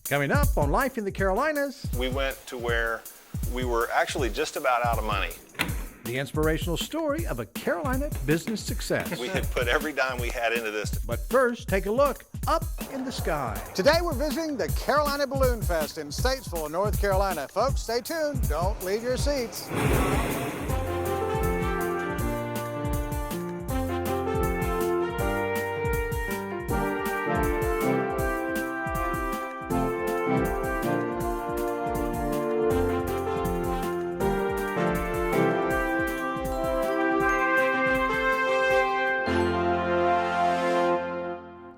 Coming up on Life in the Carolinas, We went to where we were actually just about out of money. the inspirational story of a Carolina business success. We had put every dime we had into this. But first, take a look up in the sky. Today we're visiting the Carolina Balloon Fest in Statesville, North Carolina. Folks, stay tuned. Don't leave your seats.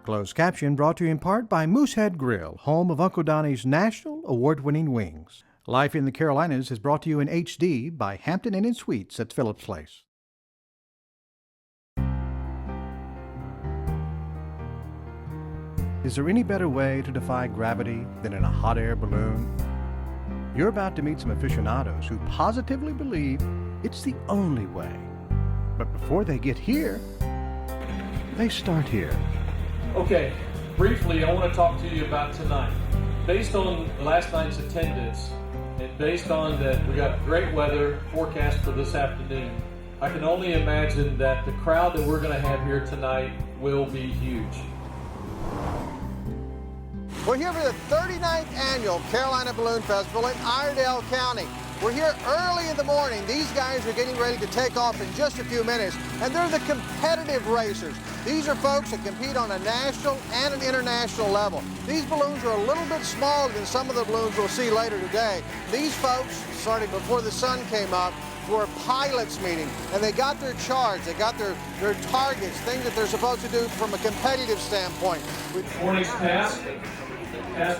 Closed caption brought to you in part by Moosehead Grill, home of Uncle Donnie's national award-winning wings. Life in the Carolinas is brought to you in HD by Hampton Inn & Suites at Phillips Place. Is there any better way to defy gravity than in a hot air balloon? You're about to meet some aficionados who positively believe it's the only way. But before they get here, they start here. Okay, briefly, I want to talk to you about tonight. Based on last night's attendance, and based on that we got great weather forecast for this afternoon, I can only imagine that the crowd that we're going to have here tonight will be huge. We're here for the 39th annual Carolina Balloon Festival in Iredell County. We're here early in the morning. These guys are getting ready to take off in just a few minutes, and they're the competitive racers. These are folks that compete on a national and an international level. These balloons are a little bit smaller than some of the balloons we'll see later today. These folks, starting before the sun came up, were a pilots meeting, and they got their charge, they got their targets, things that they're supposed to do from a competitive standpoint. Morning's task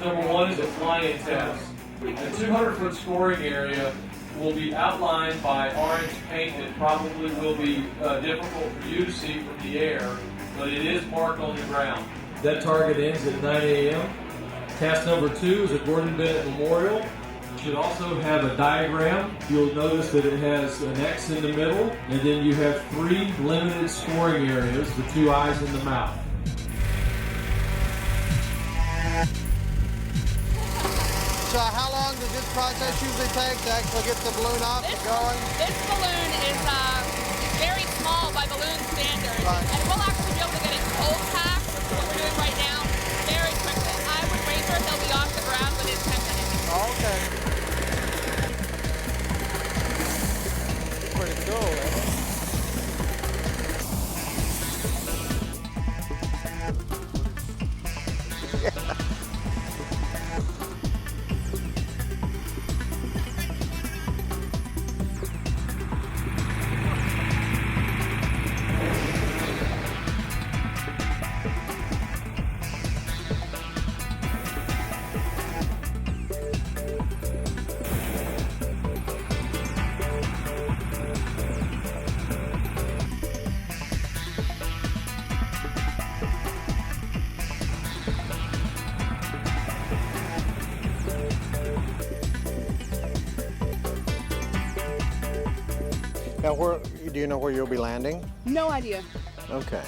number one is a flying test. The 200-foot scoring area will be outlined by orange paint that probably will be difficult for you to see from the air, but it is marked on the ground. That target ends at 9 a.m. Task number two is a Gordon Bennett Memorial. It should also have a diagram. You'll notice that it has an X in the middle, and then you have 3 limited scoring areas, the 2 eyes and the mouth. So how long does this process usually take to actually get the balloon up and going? This balloon is very small by balloon standards, right. And we'll actually be able to get it cold packed, which is what we're doing right now, very quickly. I would wager they'll be off the ground within 10 minutes. Okay. Pretty cool, isn't it? Now, do you know where you'll be landing? No idea. Okay.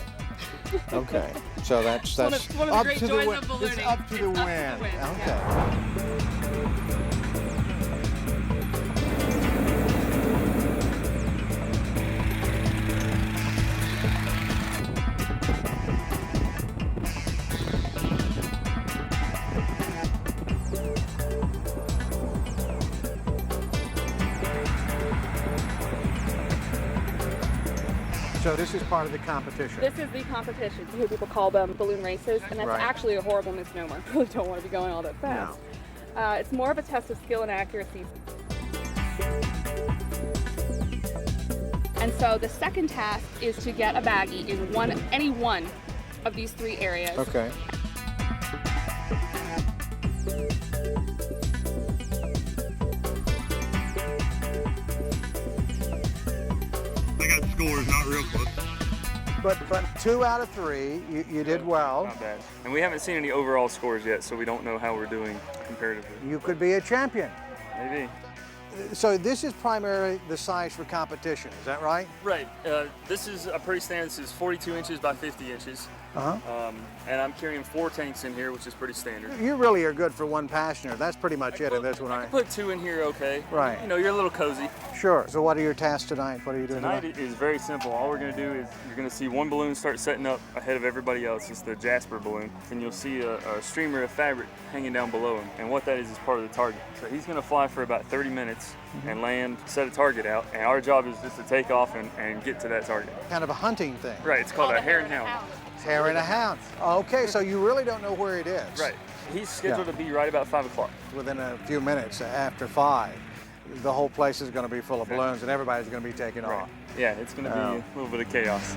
Okay. So that's one of the up great to the joys wind. of ballooning. It's up to the It's up to wind. the wind, Okay. So this is part of the competition. This is the competition. You hear people call them balloon races, and that's Right. actually a horrible misnomer. I really don't want to be going all that fast. No. It's more of a test of skill and accuracy. And so the second task is to get a baggie in any one of these 3 areas. Okay. I got scores, not real close. But 2 out of 3, you did well. Not bad. And we haven't seen any overall scores yet, so we don't know how we're doing comparatively. You could be a champion. Maybe. So this is primarily the size for competition, is that right? Right. This is a pretty standard. This is 42 inches by 50 inches. And I'm carrying 4 tanks in here, which is pretty standard. You really are good for one passenger. That's pretty much it in this one, I right? can put 2 in here, okay. Right. You know, you're a little cozy. Sure. So what are your tasks tonight? What are you doing Tonight it is very simple. All we're going to do is you're going to see one balloon start setting up ahead of everybody else. It's the Jasper balloon. And you'll see a streamer of fabric hanging down below him. And what that is part of the target. So he's going to fly for about 30 minutes and land, set a target out. And our job is just to take off and get to that target. Kind of a hunting thing. Right. It's called a hare and hound. Hare and a hound. Okay, so you really don't know where it is. Right. He's scheduled to be right about 5 o'clock. Within a few minutes after 5, the whole place is going to be full of balloons and everybody's going to be taking off. Yeah, it's going to be a little bit of chaos.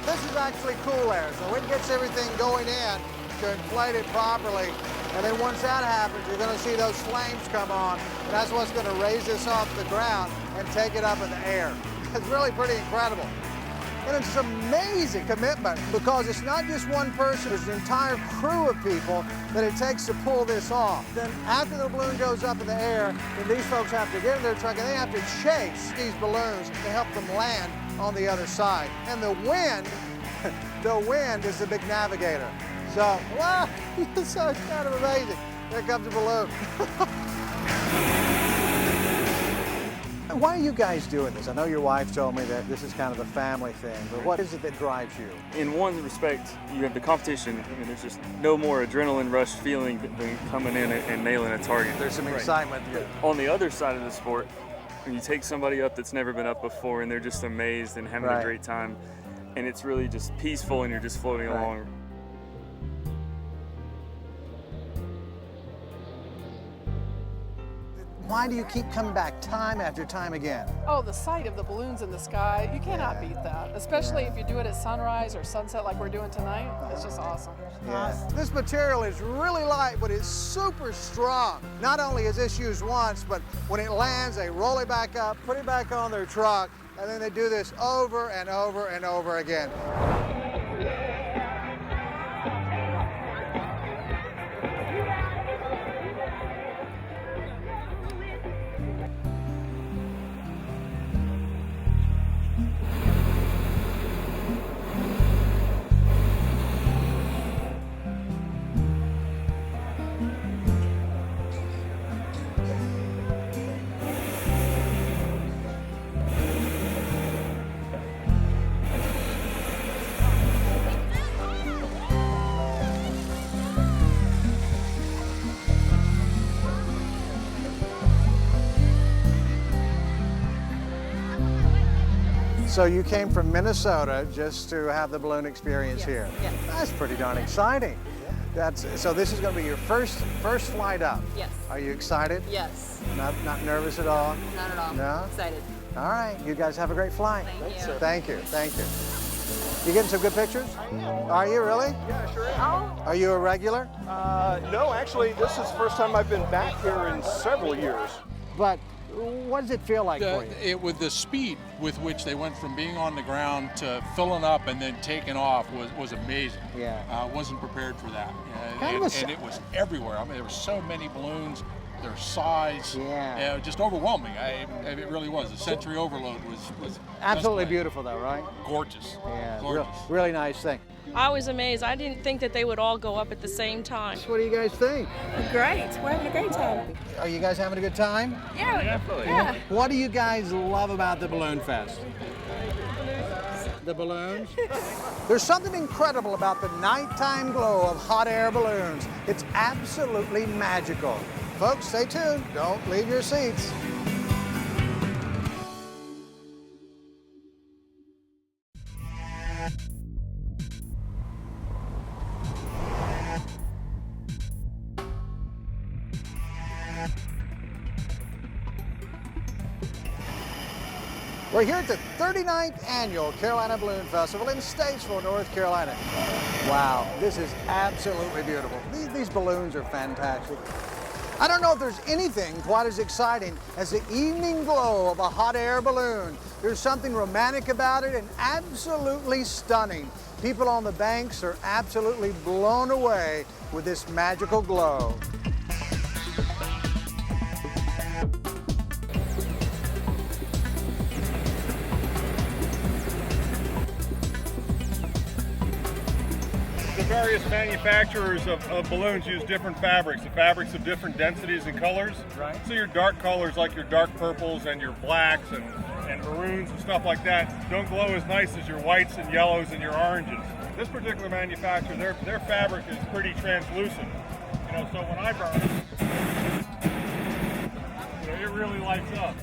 This is actually cool air, so it gets everything going in to inflate it properly. And then once that happens, you're going to see those flames come on. And that's what's going to raise this off the ground and take it up in the air. It's really pretty incredible. And it's amazing commitment because it's not just one person, it's an entire crew of people that it takes to pull this off. Then after the balloon goes up in the air, then these folks have to get in their truck and they have to chase these balloons to help them land on the other side. And the wind is the big navigator. So, wow, it's kind of amazing. There comes a balloon. Why are you guys doing this? I know your wife told me that this is kind of a family thing, but what is it that drives you? In one respect, you have the competition. I mean, there's just no more adrenaline rush feeling than coming in and nailing a target. There's some excitement. Yeah. On the other side of the sport, when you take somebody up that's never been up before and they're just amazed and having a great time, and it's really just peaceful and you're just floating along. Why do you keep coming back time after time again? Oh, the sight of the balloons in the sky, you cannot beat that. Especially if you do it at sunrise or sunset like we're doing tonight. It's just awesome. Yeah. This material is really light, but it's super strong. Not only is this used once, but when it lands, they roll it back up, put it back on their truck, and then they do this over and over and over again. So you came from Minnesota just to have the balloon experience here. Yes. That's pretty darn exciting. So this is going to be your first flight up. Yes. Are you excited? Yes. Not nervous at all? Not at all. No? Excited. All right. You guys have a great flight. Thank you. Thank you. Thank you. You getting some good pictures? Are you really? Yeah, sure am. Oh. Are you a regular? No, actually, this is the first time I've been back here in several years. But what does it feel like for you? With the speed with which they went from being on the ground to filling up and then taking off was amazing. Yeah. Wasn't prepared for that. Kind and it was everywhere. I mean, there were so many balloons, their size, Yeah. just overwhelming. It really was. The sensory overload was Absolutely just beautiful though, right? gorgeous. Yeah. Gorgeous. Really nice thing. I was amazed. I didn't think that they would all go up at the same time. What do you guys think? Great. We're having a great time. Are you guys having a good time? Yeah, definitely. Yeah. What do you guys love about the Balloon Fest? The balloons? There's something incredible about the nighttime glow of hot air balloons. It's absolutely magical. Folks, stay tuned. Don't leave your seats. We're here at the 39th Annual Carolina Balloon Festival in Statesville, North Carolina. Wow, this is absolutely beautiful. These balloons are fantastic. I don't know if there's anything quite as exciting as the evening glow of a hot air balloon. There's something romantic about it and absolutely stunning. People on the banks are absolutely blown away with this magical glow. The various manufacturers of balloons use different fabrics, the fabrics of different densities and colors. Right. So your dark colors like your dark purples and your blacks and maroons and stuff like that don't glow as nice as your whites and yellows and your oranges. This particular manufacturer, their fabric is pretty translucent. You know, so when I burn it, it really lights up.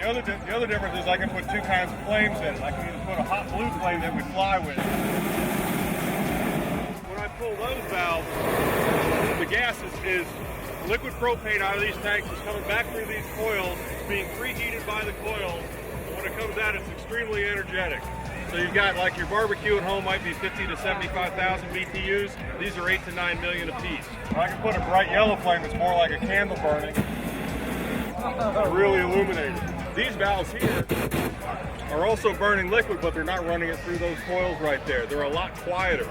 The other difference is I can put two kinds of flames in it. I can either put a hot blue flame that we fly with. When I pull those valves, the gas is liquid propane out of these tanks. Is coming back through these coils, being preheated by the coils. And when it comes out, it's extremely energetic. So you've got, like, your barbecue at home might be 50 to 75,000 BTUs. These are 8 to 9 million a piece. I can put a bright yellow flame that's more like a candle burning. Really illuminated. These valves here are also burning liquid, but they're not running it through those coils right there. They're a lot quieter.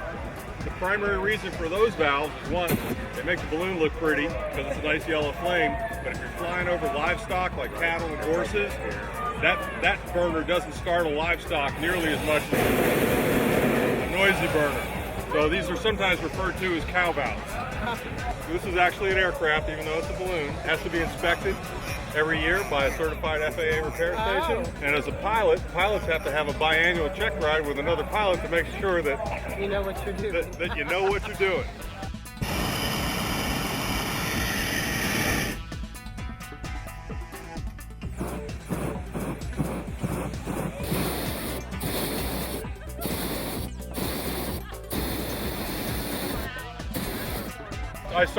The primary reason for those valves, one, they make the balloon look pretty because it's a nice yellow flame, but if you're flying over livestock like cattle and horses, that burner doesn't startle livestock nearly as much as a noisy burner. So these are sometimes referred to as cow valves. This is actually an aircraft, even though it's a balloon. It has to be inspected every year by a certified FAA repair station. And as a pilot, pilots have to have a biannual check ride with another pilot to make sure that you know what you're doing. That you know what you're doing.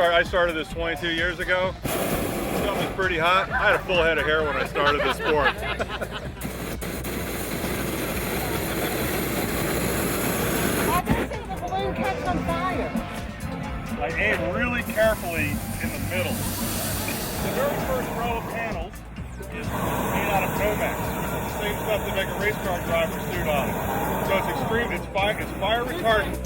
I started this 22 years ago. Stuff was pretty hot. I had a full head of hair when I started this sport. How does the balloon catch on fire? I aim really carefully in the middle. The very first row of panels is made out of Nomex. The same stuff that make a race car driver suit on. So it's extreme. It's fire retardant.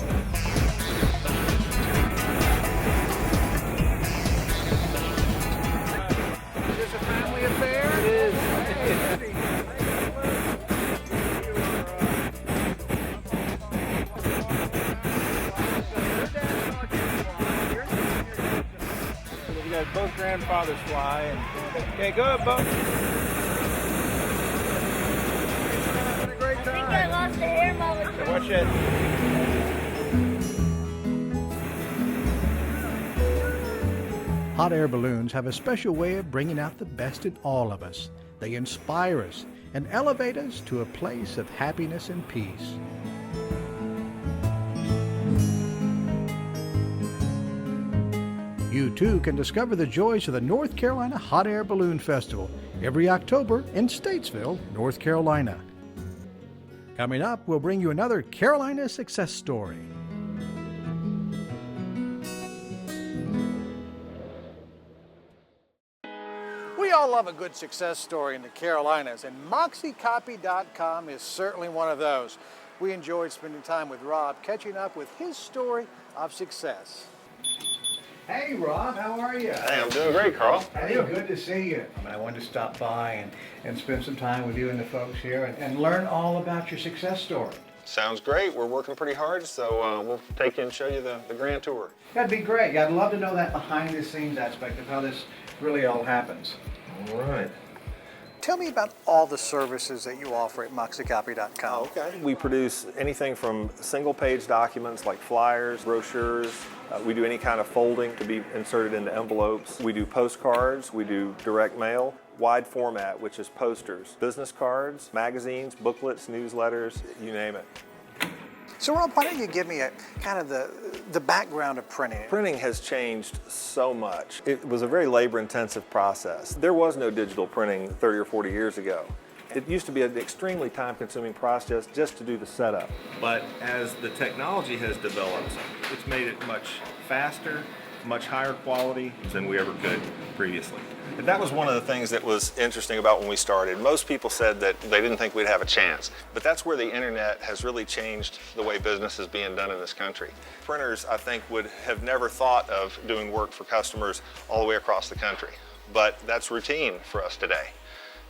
Both grandfathers fly. Okay, go ahead, Bo. Having a great time. I think I lost the air molecule. Watch it. Hot air balloons have a special way of bringing out the best in all of us. They inspire us and elevate us to a place of happiness and peace. You too can discover the joys of the North Carolina Hot Air Balloon Festival every October in Statesville, North Carolina. Coming up, we'll bring you another Carolina success story. We all love a good success story in the Carolinas, and Moxicopy.com is certainly one of those. We enjoyed spending time with Rob, catching up with his story of success. Hey Rob, how are you? Hey, I'm doing great, Carl. Hey, good to see you. I wanted to stop by and spend some time with you and the folks here and learn all about your success story. Sounds great. We're working pretty hard, so we'll take you and show you the grand tour. That'd be great. Yeah, I'd love to know that behind the scenes aspect of how this really all happens. All right. Tell me about all the services that you offer at Moxicopy.com. Okay. We produce anything from single-page documents like flyers, brochures. We do any kind of folding to be inserted into envelopes. We do postcards. We do direct mail, wide format, which is posters, business cards, magazines, booklets, newsletters, you name it. So Rob, why don't you give me a kind of the background of printing? Printing has changed so much. It was a very labor-intensive process. There was no digital printing 30 or 40 years ago. It used to be an extremely time-consuming process just to do the setup. But as the technology has developed, it's made it much faster, much higher quality than we ever could previously. And that was one of the things that was interesting about when we started. Most people said that they didn't think we'd have a chance, but that's where the internet has really changed the way business is being done in this country. Printers, I think, would have never thought of doing work for customers all the way across the country, but that's routine for us today.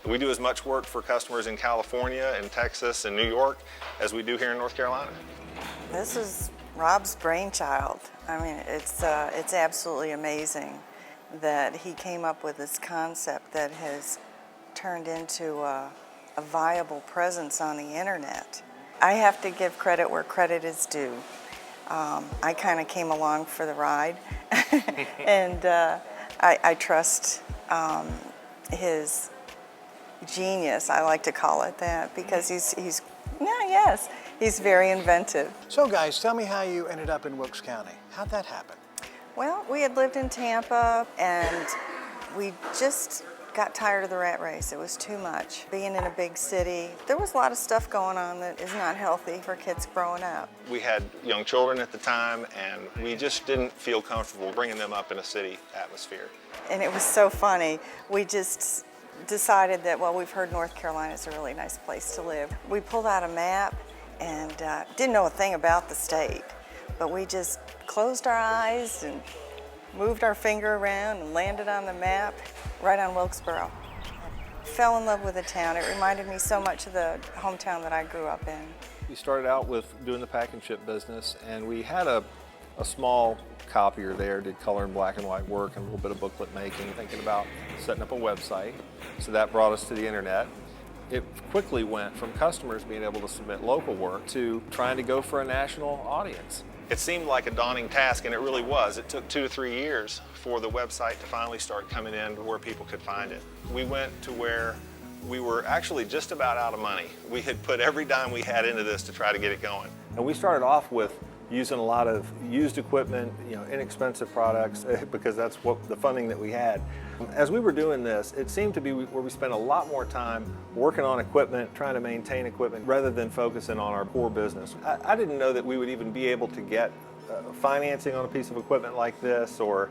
We do as much work for customers in California and Texas and New York as we do here in North Carolina. This is Rob's brainchild. I mean, it's absolutely amazing that he came up with this concept that has turned into a viable presence on the internet. I have to give credit where credit is due. I kind of came along for the ride, and I trust his genius, I like to call it that, because he's very inventive. So guys, tell me how you ended up in Wilkes County. How'd that happen? Well, we had lived in Tampa, and we just got tired of the rat race. It was too much. Being in a big city, there was a lot of stuff going on that is not healthy for kids growing up. We had young children at the time, and we just didn't feel comfortable bringing them up in a city atmosphere. And it was so funny. We just decided that, well, we've heard North Carolina is a really nice place to live. We pulled out a map and didn't know a thing about the state, but we just closed our eyes and moved our finger around and landed on the map right on Wilkesboro. Fell in love with the town. It reminded me so much of the hometown that I grew up in. We started out with doing the pack and ship business, and we had a small copier there, did color and black and white work and a little bit of booklet making, thinking about setting up a website. So that brought us to the internet. It quickly went from customers being able to submit local work to trying to go for a national audience. It seemed like a daunting task, and it really was. It took 2 to 3 years for the website to finally start coming in to where people could find it. We went to where we were actually just about out of money. We had put every dime we had into this to try to get it going. And we started off with using a lot of used equipment, inexpensive products, because that's what the funding that we had. As we were doing this, it seemed to be where we spent a lot more time working on equipment, trying to maintain equipment, rather than focusing on our core business. I didn't know that we would even be able to get financing on a piece of equipment like this, or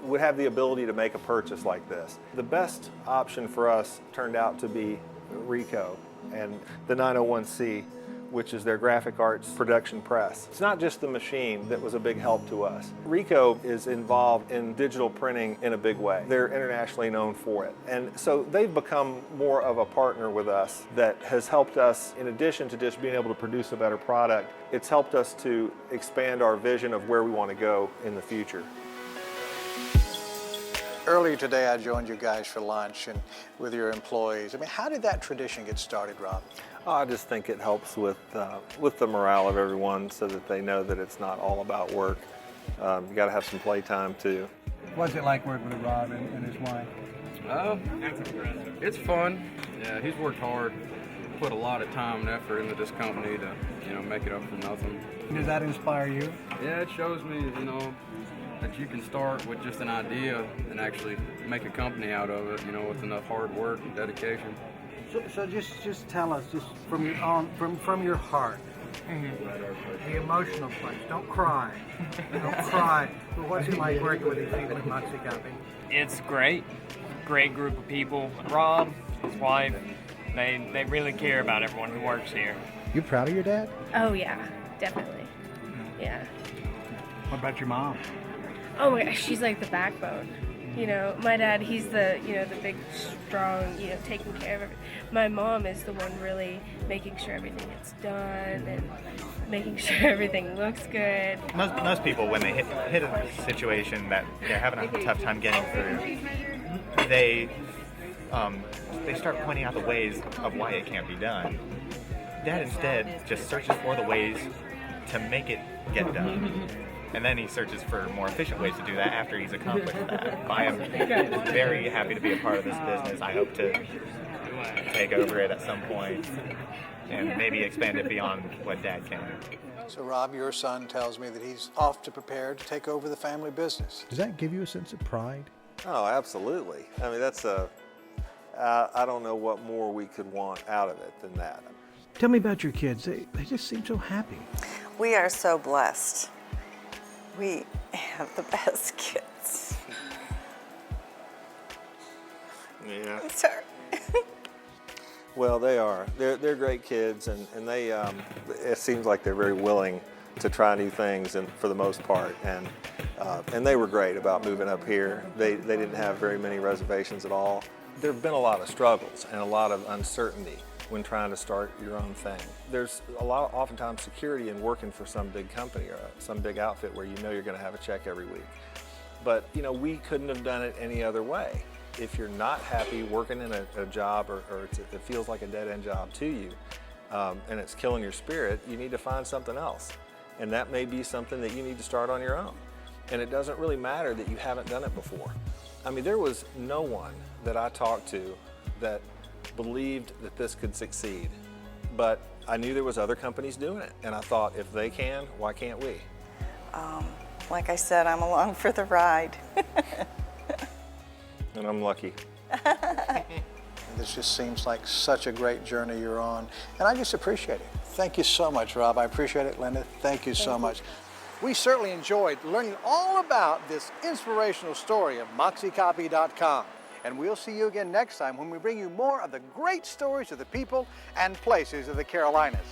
would have the ability to make a purchase like this. The best option for us turned out to be Ricoh and the 901C, which is their graphic arts production press. It's not just the machine that was a big help to us. Ricoh is involved in digital printing in a big way. They're internationally known for it. And so they've become more of a partner with us that has helped us, in addition to just being able to produce a better product, it's helped us to expand our vision of where we want to go in the future. Earlier today, I joined you guys for lunch and with your employees. I mean, how did that tradition get started, Rob? I just think it helps with the morale of everyone, so that they know that it's not all about work. You got to have some playtime too. What's it like working with Rob and his wife? It's fun. Yeah, he's worked hard, put a lot of time and effort into this company to, make it up for nothing. Does that inspire you? Yeah, it shows me, that you can start with just an idea and actually make a company out of it, with enough hard work and dedication. So just tell us, just from your heart, the emotional place. Don't cry. Don't cry. But what's it like working with these people at Moxicopy? It's great. Great group of people. Rob, his wife, they really care about everyone who works here. You proud of your dad? Oh yeah, definitely. Yeah. What about your mom? Oh my gosh, she's like the backbone. My dad, he's the, the big, strong, taking care of everything. My mom is the one really making sure everything gets done and making sure everything looks good. Most people, when they hit a situation that they're having a tough time getting through, they start pointing out the ways of why it can't be done. Dad instead just searches for the ways to make it get done. And then he searches for more efficient ways to do that after he's accomplished that. I am very happy to be a part of this business. I hope to take over it at some point and maybe expand it beyond what Dad can. So Rob, your son tells me that he's off to prepare to take over the family business. Does that give you a sense of pride? Oh, absolutely. I mean, I don't know what more we could want out of it than that. Tell me about your kids. They just seem so happy. We are so blessed. We have the best kids. Yeah. I'm sorry. Well, they are. They're great kids, and they it seems like they're very willing to try new things, and for the most part, and they were great about moving up here. They didn't have very many reservations at all. There have been a lot of struggles and a lot of uncertainty when trying to start your own thing. There's oftentimes security in working for some big company or some big outfit where you know you're going to have a check every week. But we couldn't have done it any other way. If you're not happy working in a job or it feels like a dead-end job to you, and it's killing your spirit, you need to find something else. And that may be something that you need to start on your own. And it doesn't really matter that you haven't done it before. I mean, there was no one that I talked to that believed that this could succeed. But I knew there was other companies doing it. And I thought, if they can, why can't we? Like I said, I'm along for the ride. And I'm lucky. This just seems like such a great journey you're on, and I just appreciate it. Thank you so much, Rob. I appreciate it, Linda. Thank you so much. We certainly enjoyed learning all about this inspirational story of Moxicopy.com. And we'll see you again next time when we bring you more of the great stories of the people and places of the Carolinas.